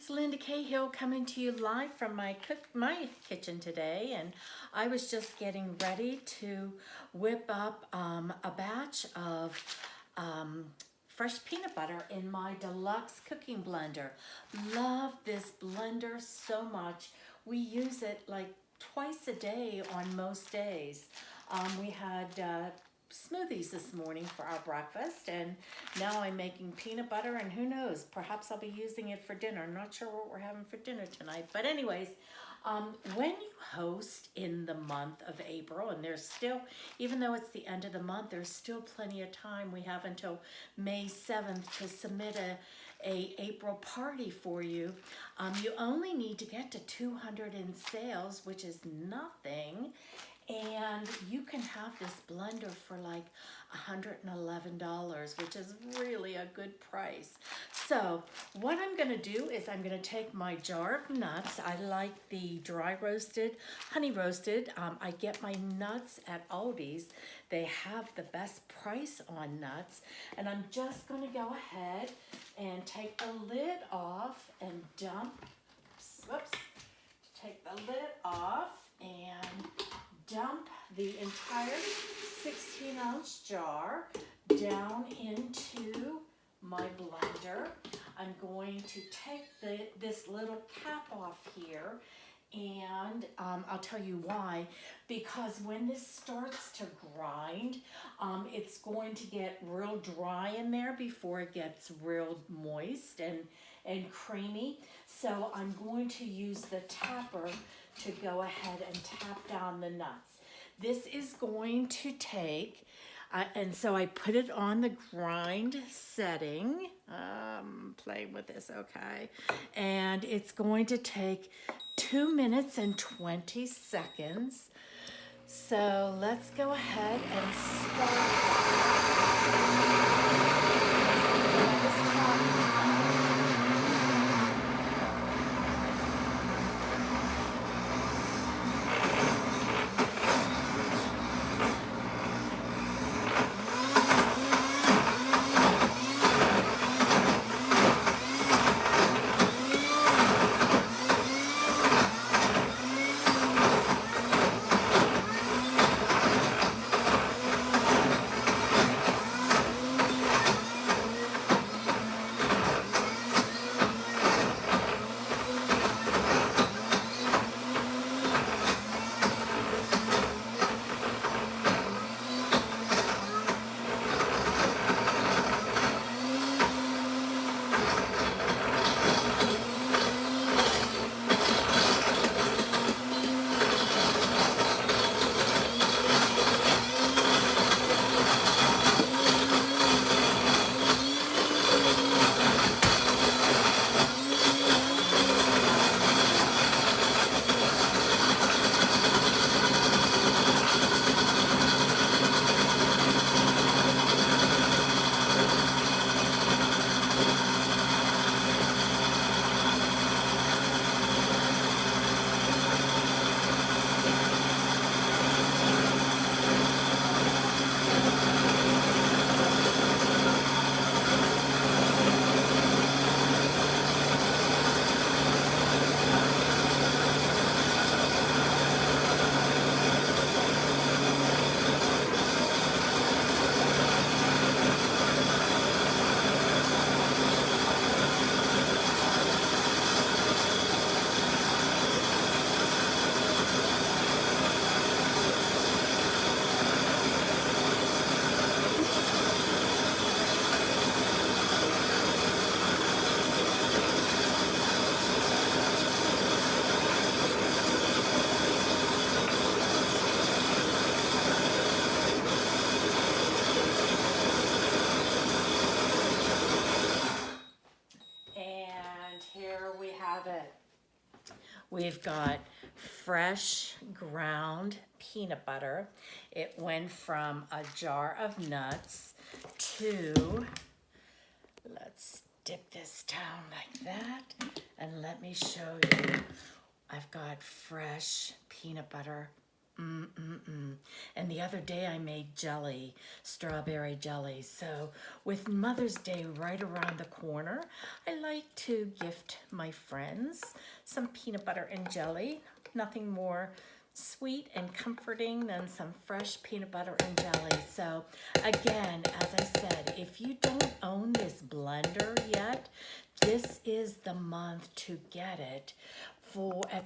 it's Linda Cahill coming to you live from my kitchen today, and I was just getting ready to whip up a batch of fresh peanut butter in my Deluxe Cooking Blender. Love this blender so much. We use it like twice a day on most days. We had smoothies this morning for our breakfast, and now I'm making peanut butter, and who knows, perhaps I'll be using it for dinner. I'm not sure what we're having for dinner tonight, but anyways, when you host in the month of April, and there's still, even though it's the end of the month, there's still plenty of time. We have until May 7th to submit a April party for you. You only need to get to 200 in sales, which is nothing. And you can have this blender for like $111, which is really a good price. So what I'm gonna do is I'm gonna take my jar of nuts. I like the dry roasted, honey roasted. I get my nuts at Aldi's. They have the best price on nuts. And I'm just gonna go ahead and take the lid off and take the lid off and dump the entire 16-ounce jar down into my blender. I'm going to take this little cap off here, and I'll tell you why. Because when this starts to grind, it's going to get real dry in there before it gets real moist and creamy. So I'm going to use the tapper to go ahead and tap down the nuts. This is going to take, and so I put it on the grind setting. Playing with this, okay. And it's going to take 2 minutes and 20 seconds. So let's go ahead and we've got fresh ground peanut butter. It went from a jar of nuts to, let's dip this down like that, and let me show you. I've got fresh peanut butter And the other day I made jelly, strawberry jelly. So with Mother's Day right around the corner, I like to gift my friends some peanut butter and jelly. Nothing more sweet and comforting than some fresh peanut butter and jelly. So again, as I said, if you don't own this blender yet, this is the month to get it for at